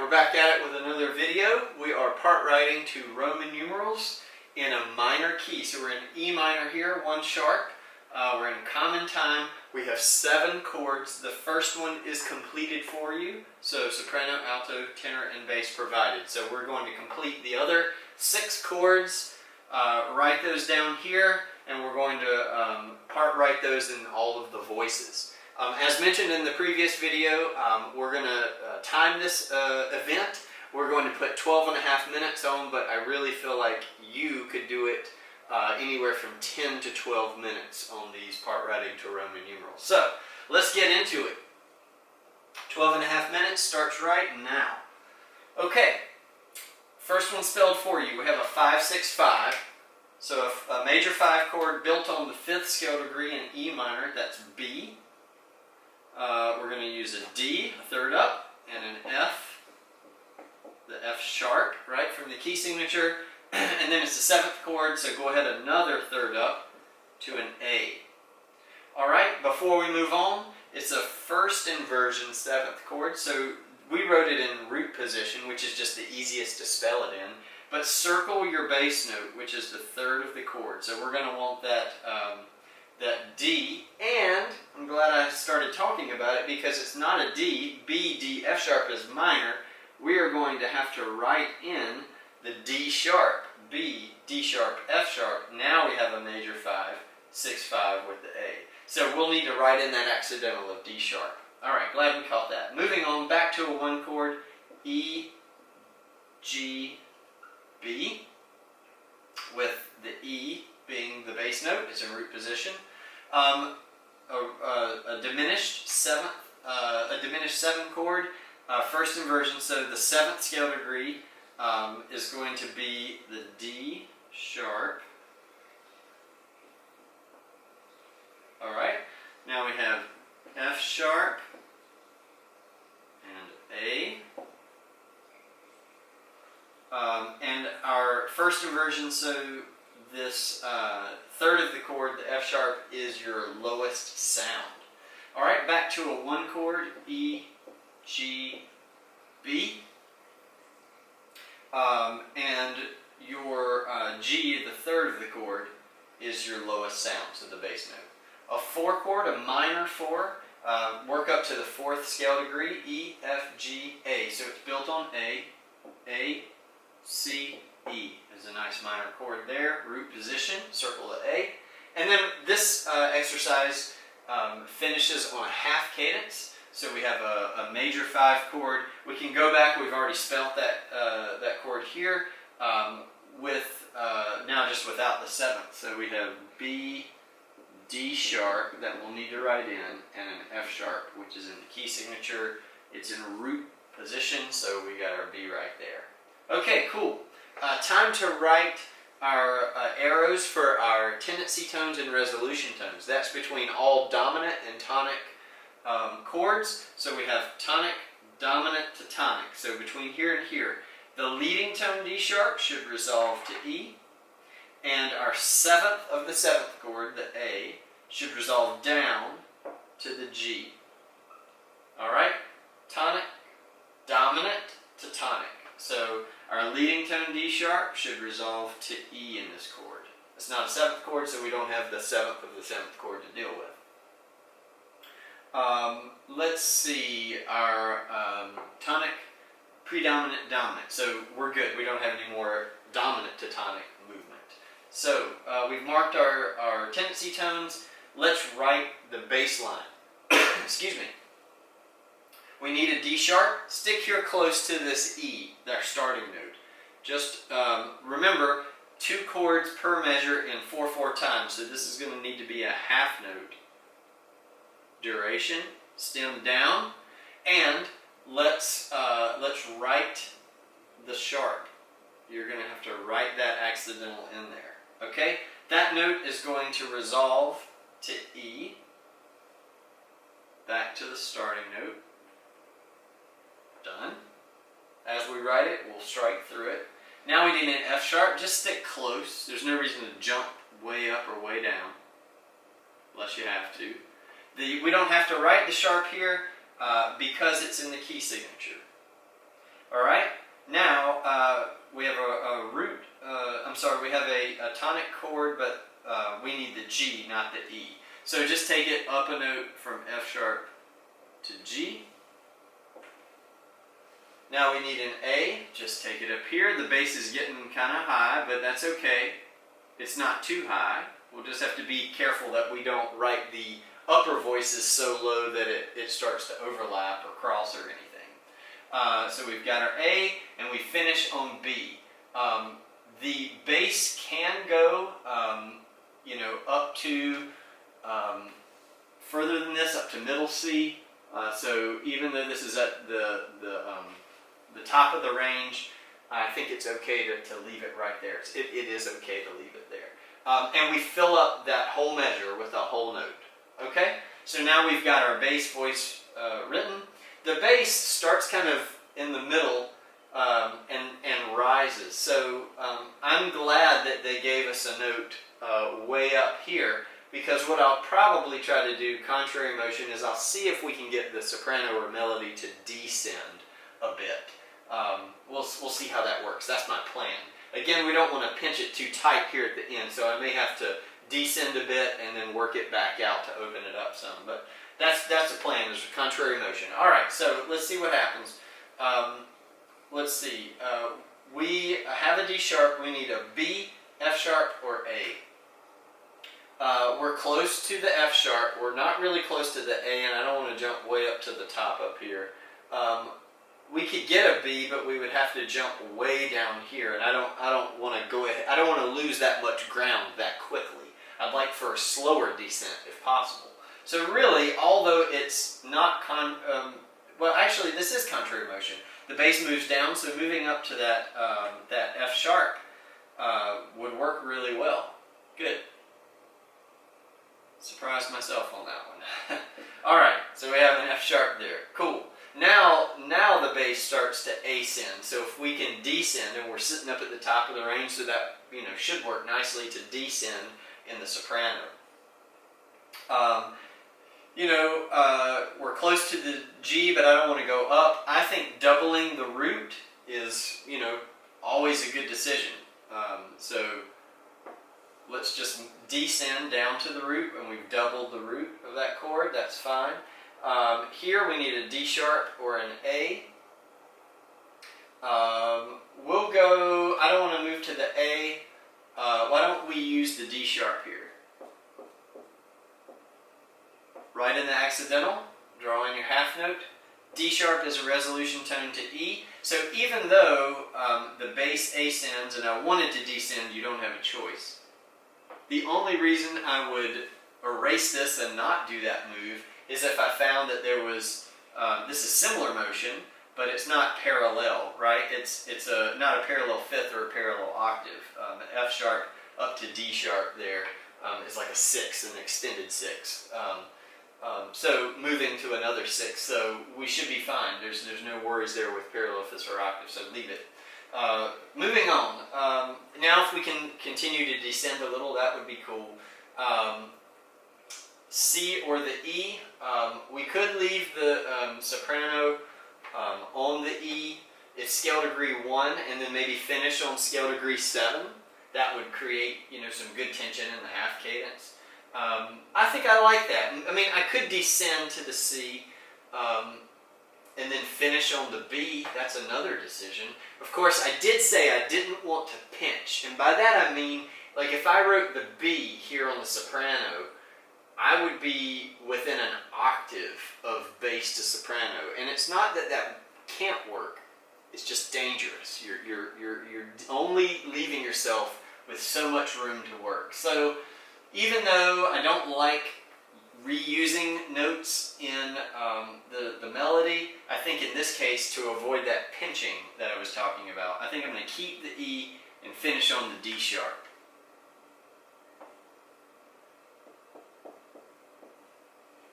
we're back at it with another video. We are part writing to Roman numerals in a minor key. So we're in E minor here, 1 sharp. We're in common time. We have 7 chords. The first one is completed for you. So soprano, alto, tenor, and bass provided. So we're going to complete the other 6 chords, write those down here, and we're going to part write those in all of the voices. As mentioned in the previous video, we're going to time this event. We're going to put 12.5 minutes on, but I really feel like you could do it anywhere from 10 to 12 minutes on these part writing to Roman numerals. So let's get into it. 12.5 minutes starts right now. Okay, first one spelled for you. We have a 5-6-5. So a major 5 chord built on the 5th scale degree in E minor. That's B. We're going to use a D, a third up, and an F, the F sharp, right, from the key signature. And then it's the 7th chord, so go ahead another third up to an A. Alright, before we move on, it's a first inversion 7th chord, so we wrote it in root position, which is just the easiest to spell it in, but circle your bass note, which is the 3rd of the chord. So we're going to want that D, and I'm glad I started talking about it because it's not a D. B, D, F sharp is minor. We are going to have to write in the D sharp, B, D sharp, F sharp. Now we have a major 5, 6-5 with the A. So we'll need to write in that accidental of D sharp. Alright, glad we caught that. Moving on back to a 1 chord, E, G, B, with the E being the bass note. It's in root position. A diminished 7 chord, first inversion. So the 7th scale degree is going to be the D sharp. All right. Now we have F sharp and A. And our first inversion, so this 3rd of the chord, the F sharp, is your lowest sound. Alright, back to a 1 chord, E, G, B. And your G, the 3rd of the chord, is your lowest sound, so the bass note. A 4 chord, a minor 4, work up to the 4th scale degree, E, F, G, A. So it's built on A, C, E is a nice minor chord there, root position, circle the A. And then this exercise finishes on a half cadence. So we have a major 5 chord. We can go back, we've already spelt that chord here, with now just without the 7th. So we have B, D sharp that we'll need to write in, and an F sharp, which is in the key signature. It's in root position, so we got our B right there. Okay, cool. Time to write our arrows for our tendency tones and resolution tones. That's between all dominant and tonic chords. So we have tonic, dominant to tonic. So between here and here, the leading tone D sharp should resolve to E, and our 7th of the 7th chord, the A, should resolve down to the G. Alright? Tonic, dominant to tonic. So our leading tone D sharp should resolve to E in this chord. It's not a 7th chord, so we don't have the 7th of the 7th chord to deal with. Let's see, our tonic, predominant, dominant. So we're good. We don't have any more dominant to tonic movement. So we've marked our tendency tones. Let's write the bass line. Excuse me. We need a D sharp. Stick here close to this E, our starting note. Just remember, 2 chords per measure in 4/4 time. So this is going to need to be a half note duration. Stem down, and let's write the sharp. You're going to have to write that accidental in there. Okay, that note is going to resolve to E. Back to the starting note. Done. As we write it, we'll strike through it. Now we need an F sharp. Just stick close. There's no reason to jump way up or way down, unless you have to. We don't have to write the sharp here because it's in the key signature. All a root. I'm sorry, we have a tonic chord, but we need the G, not the E. So just take it up a note from F sharp to G. Now we need an A. Just take it up here. The bass is getting kind of high, but that's okay. It's not too high. We'll just have to be careful that we don't write the upper voices so low that it starts to overlap or cross or anything. So we've got our A, and we finish on B. The bass can go, up to further than this, up to middle C. So even though this is at the top of the range, I think it's okay to leave it right there. It is okay to leave it there. And we fill up that whole measure with a whole note. Okay? So now we've got our bass voice written. The bass starts kind of in the middle and rises. So I'm glad that they gave us a note way up here, because what I'll probably try to do, contrary motion, is I'll see if we can get the soprano or melody to descend a bit. We'll see how that works. That's my plan. Again, we don't want to pinch it too tight here at the end, so I may have to descend a bit and then work it back out to open it up some. But that's the plan, is contrary motion. All right, so let's see what happens. Let's see. We have a D sharp. We need a B, F sharp, or A. We're close to the F sharp. We're not really close to the A, and I don't want to jump way up to the top up here. We could get a B, but we would have to jump way down here, and I don't want to go ahead. I don't want to lose that much ground that quickly. I'd like for a slower descent if possible. So really, although it's not well, actually this is contrary motion. The bass moves down, so moving up to that F sharp would work really well. Good. Surprised myself on that one. All right, so we have an F sharp there. Cool. Now the bass starts to ascend. So if we can descend, and we're sitting up at the top of the range, so that should work nicely to descend in the soprano. We're close to the G, but I don't want to go up. I think doubling the root is always a good decision. So let's just descend down to the root, and we've doubled the root of that chord. That's fine. Here we need a D sharp or an A. We'll go, I don't want to move to the A. Why don't we use the D sharp here? Right in the accidental, draw in your half note. D sharp is a resolution tone to E. So even though the bass ascends and I wanted to descend, you don't have a choice. The only reason I would erase this and not do that move is if I found that there was, this is similar motion, but it's not parallel, right? It's not a parallel fifth or a parallel octave. F sharp up to D sharp there is like a sixth, an extended sixth. So moving to another sixth, so we should be fine. There's no worries there with parallel fifths or octaves, so leave it. Moving on. Now if we can continue to descend a little, that would be cool. C or the E. We could leave the soprano on the E. It's scale degree 1, and then maybe finish on scale degree 7. That would create some good tension in the half cadence. I think I like that. I mean, I could descend to the C and then finish on the B. That's another decision. Of course, I did say I didn't want to pinch, and by that I mean, like if I wrote the B here on the soprano, I would be within an octave of bass to soprano, and it's not that that can't work. It's just dangerous. You're only leaving yourself with so much room to work. So even though I don't like reusing notes in the melody, I think in this case, to avoid that pinching that I was talking about, I think I'm going to keep the E and finish on the D sharp.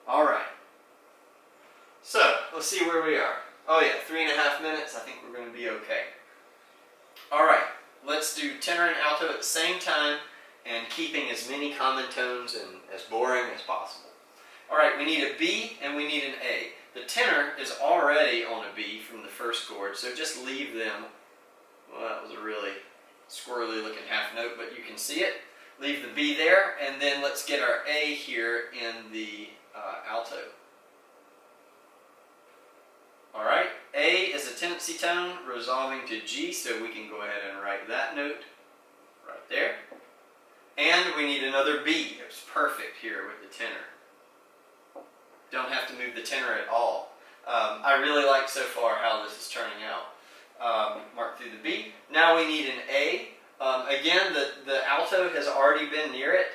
All right. So let's see where we are. Oh yeah, 3.5 minutes. I think we're going to be okay. All right. Let's do tenor and alto at the same time, and keeping as many common tones and as boring as possible. All right, we need a B and we need an A. The tenor is already on a B from the first chord, so just leave them Well, that was a really squirrely looking half note, but you can see it. Leave the B there, and then let's get our A here in the alto. Alright, A is a tendency tone resolving to G, so we can go ahead and write that note right there. And we need another B. It's perfect here with the tenor. Don't have to move the tenor at all. I really like so far how this is turning out. Mark through the B. Now we need an A. Again, the alto has already been near it.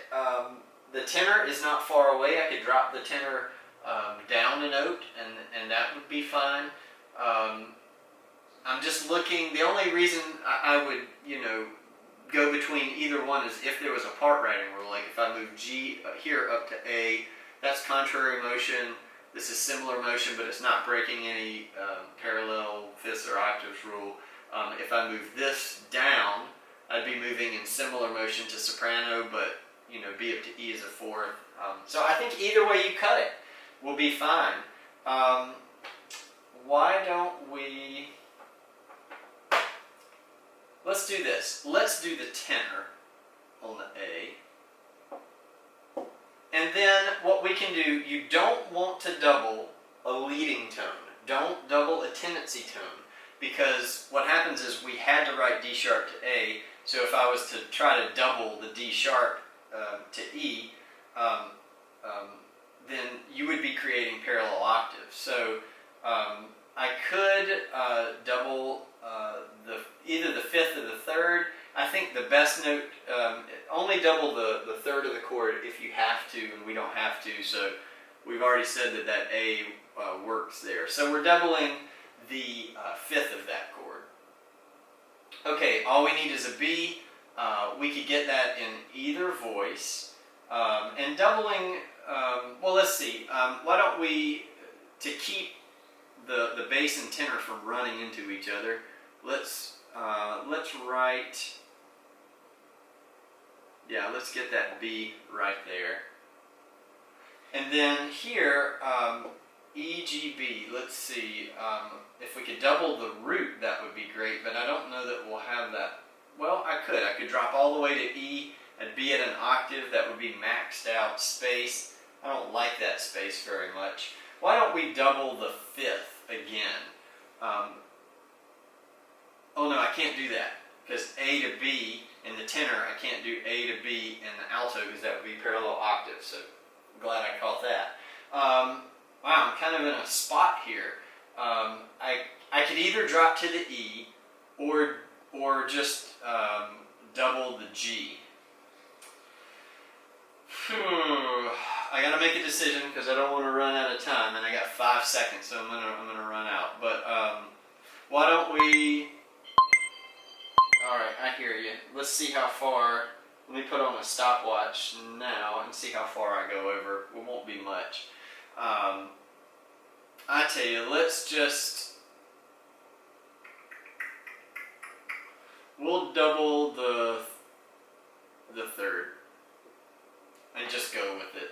The tenor is not far away. I could drop the tenor down a note, and that would be fine. I'm just looking. The only reason I would, go between either one is if there was a part writing rule. Like if I move G here up to A, that's contrary motion. This is similar motion, but it's not breaking any parallel fifths or octaves rule. If I move this down, I'd be moving in similar motion to soprano, but B up to E is a fourth. So I think either way you cut it will be fine. Why don't we... Let's do this. Let's do the tenor on the A. And then what we can do, you don't want to double a leading tone. Don't double a tendency tone, because what happens is we had to write D sharp to A, so if I was to try to double the D sharp to E, then you would be creating parallel octaves. So I could double either the fifth or the third. I think the best note, only double the third of the chord if you have to, and we don't have to, so we've already said that A works there. So we're doubling the fifth of that chord. Okay, all we need is a B. We could get that in either voice. And doubling, well, let's see. Why don't we, to keep the bass and tenor from running into each other, let's write, let's get that B right there. And then here, E, G, B, let's see, if we could double the root, that would be great, but I don't know that we'll have that. Well, I could drop all the way to E and be at an octave. That would be maxed out space. I don't like that space very much. Why don't we double the fifth again? Oh no, I can't do that, because A to B in the tenor, I can't do A to B in the alto, because that would be parallel octaves, so I'm glad I caught that. Wow, I'm kind of in a spot here. I could either drop to the E or just double the G. I gotta make a decision because I don't want to run out of time, and I got 5 seconds, so I'm gonna run out. But why don't we? All right, I hear you. Let's see how far. Let me put on a stopwatch now and see how far I go over. It won't be much. I tell you, we'll double the third and just go with it.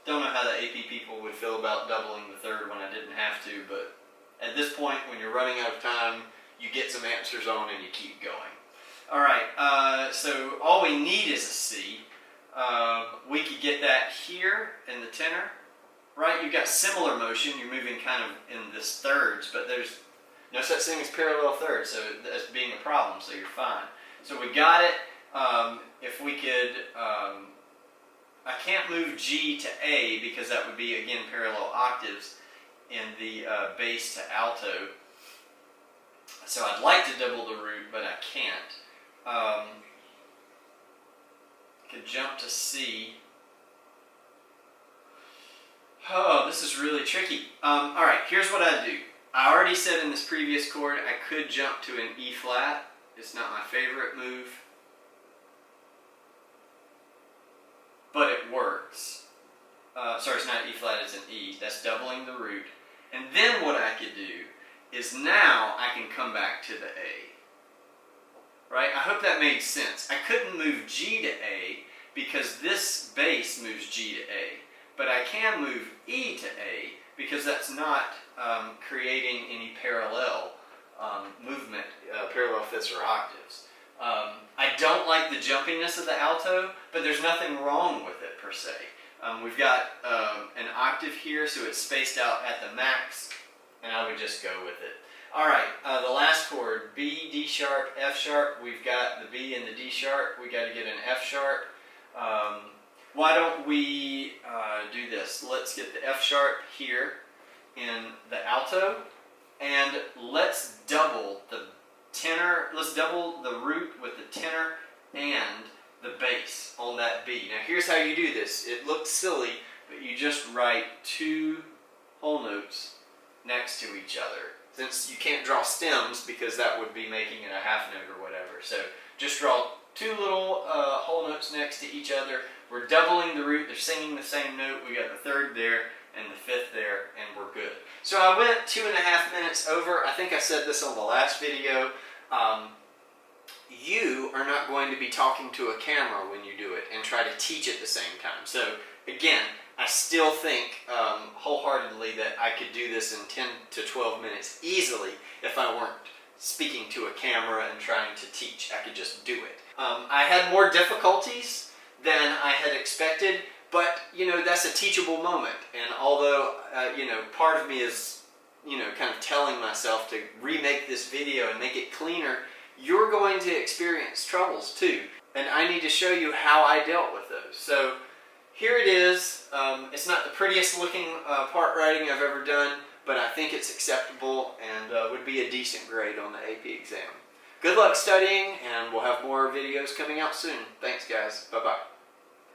Don't know how the AP people would feel about doubling the third when I didn't have to, but at this point, when you're running out of time, you get some answers on and you keep going. All right, so all we need is a C. We could get that here in the tenor. Right, you've got similar motion, you're moving kind of in this thirds, but there's no such thing as parallel thirds, so that's being a problem, so you're fine. So we got it. If we could, I can't move G to A because that would be, again, parallel octaves in the bass to alto. So I'd like to double the root, but I can't. Could jump to C. Oh, this is really tricky. Alright, here's what I do. I already said in this previous chord I could jump to an E flat. It's not my favorite move, but it works. Sorry, it's not E flat, it's an E. That's doubling the root. And then what I could do is now I can come back to the A. Right? I hope that made sense. I couldn't move G to A because this bass moves G to A. But I can move E to A because that's not creating any parallel movement, parallel fifths or octaves. I don't like the jumpiness of the alto, but there's nothing wrong with it per se. We've got an octave here, so it's spaced out at the max, and I would just go with it. Alright, the last chord, B, D sharp, F sharp. We've got the B and the D sharp. We got to get an F sharp. Why don't we do this? Let's get the F sharp here in the alto, and let's double the tenor. Let's double the root with the tenor and the bass on that B. Now here's how you do this. It looks silly, but you just write two whole notes next to each other. Since you can't draw stems because that would be making it a half note or whatever. So just draw two little whole notes next to each other. We're doubling the root. They're singing the same note. We got the third there and the fifth there, and we're good. So I went 2.5 minutes over. I think I said this on the last video. You are not going to be talking to a camera when you do it and try to teach at the same time. So again, I still think wholeheartedly that I could do this in 10 to 12 minutes easily if I weren't speaking to a camera and trying to teach. I could just do it. I had more difficulties than I had expected, but that's a teachable moment. And although part of me is kind of telling myself to remake this video and make it cleaner, you're going to experience troubles too. And I need to show you how I dealt with those. So here it is. It's not the prettiest looking part writing I've ever done, but I think it's acceptable and would be a decent grade on the AP exam. Good luck studying, and we'll have more videos coming out soon. Thanks guys. Bye-bye.